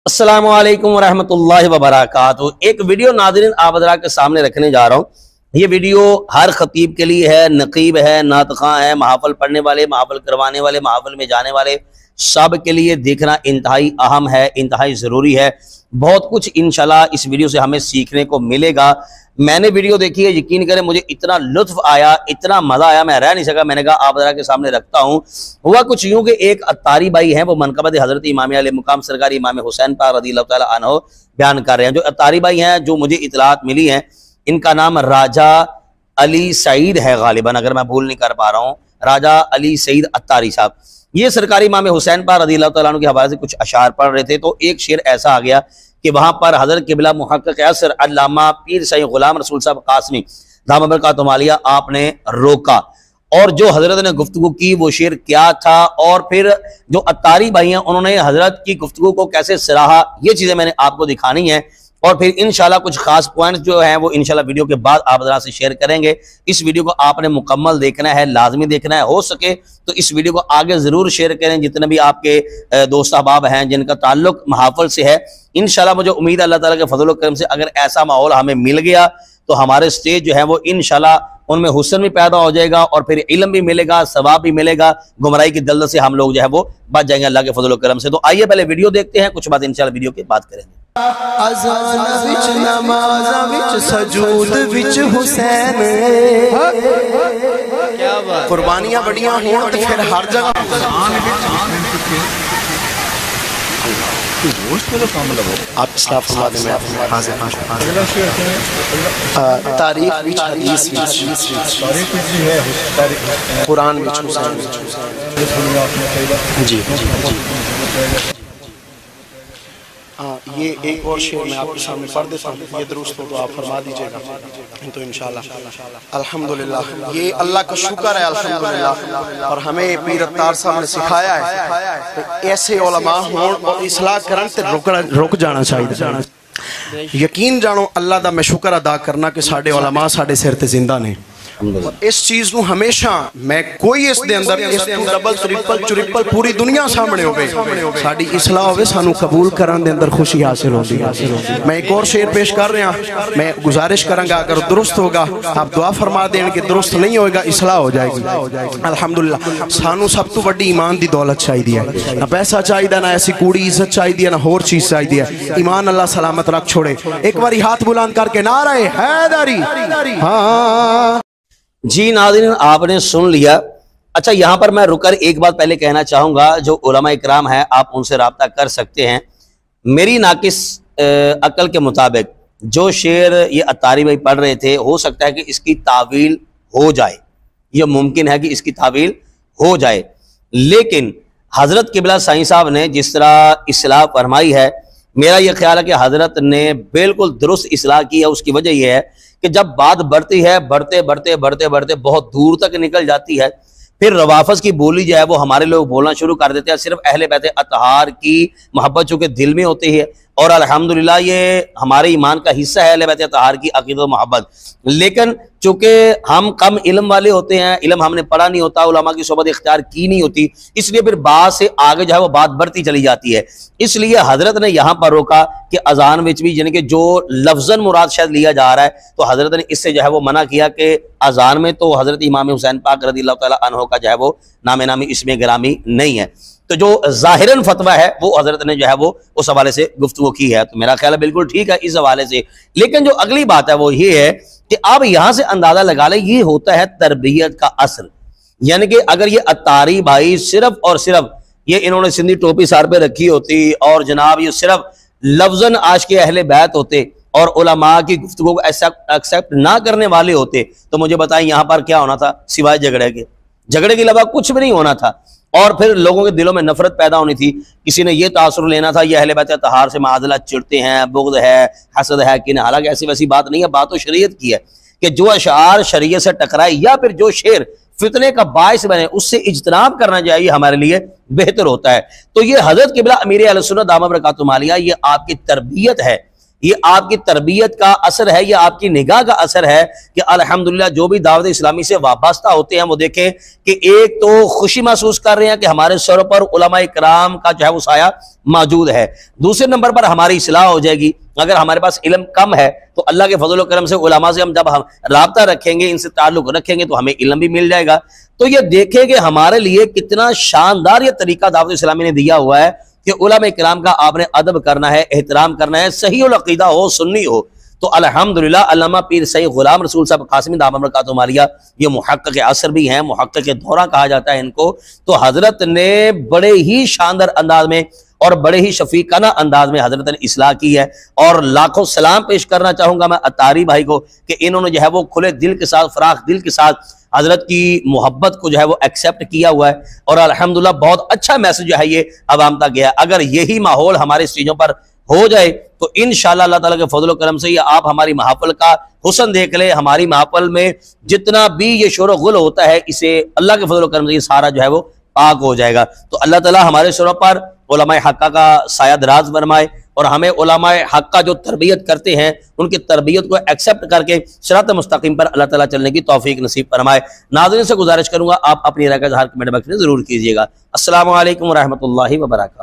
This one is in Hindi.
अस्सलामु अलैकुम वरहमतुल्लाहि वबरकातुहू। एक वीडियो नाज़रीन आप हज़रात के सामने रखने जा रहा हूँ। ये वीडियो हर खतीब के लिए है, नकीब है, नातख़ा है, महाफ़िल पढ़ने वाले, महाफ़िल करवाने वाले, महाफ़िल में जाने वाले, सब के लिए देखना इंतहाई अहम है, इंतहाई ज़रूरी है। बहुत कुछ इंशाल्लाह इस वीडियो से हमें सीखने को मिलेगा। मैंने वीडियो देखी है, यकीन करें मुझे इतना लुत्फ़ आया, इतना मज़ा आया, मैं रह नहीं सका। मैंने कहा आप ज़रा के सामने रखता हूँ। हुआ कुछ यूँ कि एक अत्तारी भाई हैं, वो मनक़बत हज़रत इमाम अली मुक़ाम सरकार इमाम हुसैन पाक रज़ियल्लाहु तआला अन्हु बयान कर रहे हैं। जो अत्तारी भाई हैं, जो मुझे इतलात मिली हैं, इनका नाम राजा अली सईद है गालिबन, अगर मैं भूल नहीं कर पा रहा हूँ, राजा अली सईद अत्तारी साहब। ये सरकारी इमाम हुसैन पाक रज़ियल्लाहु तआला अन्हु के हवाले से कुछ अशार पढ़ रहे थे, तो एक शेर ऐसा आ गया कि वहां पर हज़रत क़िबला मुहक़्क़िक़ असर अल्लामा पीर सईद ग़ुलाम रसूल साहब कासमी दामत बरकातुहू आलिया आपने रोका, और जो हज़रत ने गुफ्तगू की वो शेर क्या था, और फिर जो अत्तारी भाई हैं उन्होंने हज़रत की गुफ्तगू को कैसे सराहा, ये चीज़ें मैंने आपको दिखानी है। और फिर इंशाल्लाह कुछ खास पॉइंट्स जो हैं वो इंशाल्लाह वीडियो के बाद आप ज़रा से शेयर करेंगे। इस वीडियो को आपने मुकम्मल देखना है, लाजमी देखना है। हो सके तो इस वीडियो को आगे ज़रूर शेयर करें, जितने भी आपके दोस्त अहबाब हैं जिनका ताल्लुक महाफ़िल से है। इंशाल्लाह मुझे उम्मीद है अल्लाह ताला के फजल व करम से अगर ऐसा माहौल हमें मिल गया तो हमारे स्टेज जो है वो इंशाल्लाह उनमें हुस्न भी पैदा हो जाएगा, और फिर इल्म भी मिलेगा, सवाब भी मिलेगा, गुमराही की दलदल से हम लोग जो है वो बच जाएंगे अल्लाह के फजल व करम से। तो आइए पहले वीडियो देखते हैं, कुछ बात इंशाल्लाह वीडियो के बाद करेंगे। अज़ान विच नमाज़ विच सजूद विच हुसैन, क्या बात, कुर्बानियां बड़ियां हों तो फिर हर जगह आप इस्लाम फरमा दें। मैं हाज़िर तारीख विच हदीस विच कुरान विच जी हाँ, ये एक और शेर मैं आपके सामने पढ़ देता हूँ, ये दुरुस्त हो तो आप फरमा दीजिएगा तो इंशाल्लाह। अल्हम्दुलिल्लाह, ये अल्लाह का शुक्र है अल्हम्दुलिल्लाह, और हमें पीर अत्तार साहब ने सिखाया है तो ऐसे उलमा हों और इस्लाह करन ते रुक जाना चाहिए। यकीन जानो अल्लाह दा मैं शुक्र अदा करना कि साडे उलमा साडे सिर ते जिंदा ने। इस चीज को हमेशा मैं कोई इस दे अंदर इस डबल ट्रिपल चुरिपल पूरी दुनिया सामने होवे, साडी इस्लाह होवे, सानू कबूल करन दे अंदर खुशी हासिल होती है। मैं एक और शेर पेश कर रहा, मैं गुजारिश करांगा अगर दुरुस्त होगा आप दुआ फरमा देंगे, दुरुस्त नहीं होगा इस्लाह हो जाएगी। अल्हम्दुलिल्लाह, सानू सब तो बड़ी ईमान दी दौलत चाहिए है, ना पैसा चाहिए, ना ऐसी कूड़ी इज्जत चाहिए, ना होर चीज चाहिए है। ईमान अल्लाह सलामत रख छोड़े। एक बार हाथ बुलंद करके नारे हैदरी। हाँ जी नाज़रीन, आपने सुन लिया। अच्छा, यहाँ पर मैं रुकर एक बात पहले कहना चाहूँगा, जो उलमा इकराम हैं आप उनसे रब्ता कर सकते हैं। मेरी नाकिस अकल के मुताबिक जो शेर ये अत्तारी भाई पढ़ रहे थे, हो सकता है कि इसकी तावील हो जाए, ये मुमकिन है कि इसकी तावील हो जाए, लेकिन हज़रत क़िबला साईं साहब ने जिस तरह इस्लाह फरमाई है, मेरा यह ख्याल है कि हज़रत ने बिल्कुल दुरुस्त इस्लाह की है। उसकी वजह यह है कि जब बात बढ़ती है, बढ़ते बढ़ते बढ़ते बढ़ते बहुत दूर तक निकल जाती है, फिर रवाफज की बोली जो है वो हमारे लोग बोलना शुरू कर देते हैं। सिर्फ अहले बैत अतहार की मोहब्बत चूँकि दिल में होती है, और अल्हम्दुलिल्लाह ये हमारे ईमान का हिस्सा है अहले बैत अतहार की अक़ीदत मोहब्बत, लेकिन चूँकि हम कम इल्म वाले होते हैं, इल्म हमने पढ़ा नहीं होता, उलमा की सोबत इख्तियार की नहीं होती, इसलिए फिर बात से आगे जो है वो बात बढ़ती चली जाती है। इसलिए हज़रत ने यहाँ पर रोका कि अजान विच भी यानी कि जो लफ्ज़न मुराद शायद लिया जा रहा है, तो हज़रत ने इससे जो है वो मना किया कि अजान में तो हज़रत इमाम हुसैन पाक रज़ियल्लाहु तआला अन्हु का जो है वो नामी इसमें गिरामी नहीं है। तो जो ज़ाहिरन फतवा है वो हज़रत ने जो है वो उस हवाले से गुफ्तगू की है, तो मेरा ख्याल है बिल्कुल ठीक है इस हवाले से। लेकिन जो अगली बात है वो ये है कि आप यहाँ से अंदाज़ा लगा लें, ये होता है तरबियत का असर। यानी कि अगर ये अत्तारी भाई सिर्फ और सिर्फ ये इन्होंने सिंधी टोपी सर पे रखी होती और जनाब ये सिर्फ लफ्ज़न आज के अहले बैत होते और उलमा की गुफ्तगू को एक्सेप्ट ना करने वाले होते, तो मुझे बताएं यहाँ पर क्या होना था सिवाय झगड़े के अलावा कुछ भी नहीं होना था। और फिर लोगों के दिलों में नफरत पैदा होनी थी, किसी ने यह तासुर लेना था ये अहले बैत अतहार से माज़अल्लाह चिढ़ते हैं, बुग़्ज़ है, हसद है कि नहीं। हालांकि ऐसी वैसी बात नहीं है, बात तो शरीयत की है कि जो अशार शरीयत से टकराए या फिर जो शेर फितने का बायस बने उससे इज्तनाब करना चाहिए, हमारे लिए बेहतर होता है। तो ये हज़रत क़िबला अमीर अहले सुन्नत दामत बरकातुहू आलिया, ये आपकी तरबियत है, ये आपकी तरबियत का असर है, ये आपकी निगाह का असर है कि अल्हम्दुलिल्लाह जो भी दावत इस्लामी से वाबस्ता होते हैं वो देखें कि एक तो खुशी महसूस कर रहे हैं कि हमारे सर पर उलमा इकराम का जो है वो साया मौजूद है। दूसरे नंबर पर हमारी इस्लाह हो जाएगी। अगर हमारे पास इल्म कम है तो अल्लाह के फजल करम से उलमा से हम जब हम राब्ता रखेंगे, इनसे ताल्लुक रखेंगे तो हमें इल्म भी मिल जाएगा। तो ये देखें कि हमारे लिए कितना शानदार ये तरीका दावत इस्लामी ने दिया हुआ है कि उलमा इकराम का आपने अदब करना है, एहतराम करना है, सही अकीदा हो, सुन्नी हो। तो अल्हम्दुलिल्लाह अल्लामा पीर सैयद गुलाम रसूल साहब कासिमी दामत बरकातुहू मालिया, ये मुहक्किक असर भी हैं, मुहक्किक दौरा कहा जाता है इनको। तो हजरत ने बड़े ही शानदार अंदाज में और बड़े ही शफीकाना अंदाज में हजरत ने इस्लाह की है। और लाखों सलाम पेश करना चाहूंगा मैं अतारी भाई को कि इन्होंने जो है वो खुले दिल के साथ, फराख दिल के साथ हजरत की मोहब्बत को जो है वो एक्सेप्ट किया हुआ है और अल्हम्दुलिल्लाह बहुत अच्छा मैसेज जो है ये अवाम तक गया है। अगर यही माहौल हमारे स्टेजों पर हो जाए तो इंशाअल्लाह अल्लाह ताला के फजल करम से ये आप हमारी महफिल का हुस्न देख ले। हमारी महफिल में जितना भी ये शोर गुल होता है, इसे अल्लाह के फजल करम से ये सारा जो है वो पाक हो जाएगा। तो अल्लाह ताला हमारे शोरों पर उलमाए हक्का का साया दराज फरमाए और हमें उलमाए हक्का जो तरबियत करते हैं उनकी तरबियत को एक्सेप्ट करके सिरात मुस्तकीम पर अल्लाह ताला चलने की तौफीक नसीब फरमाए। नाज़रीन से गुजारिश करूंगा आप अपनी राय का इज़हार कमेंट बॉक्स में जरूर कीजिएगा। अस्सलामु अलैकुम व रहमतुल्लाहि व बरकातहू।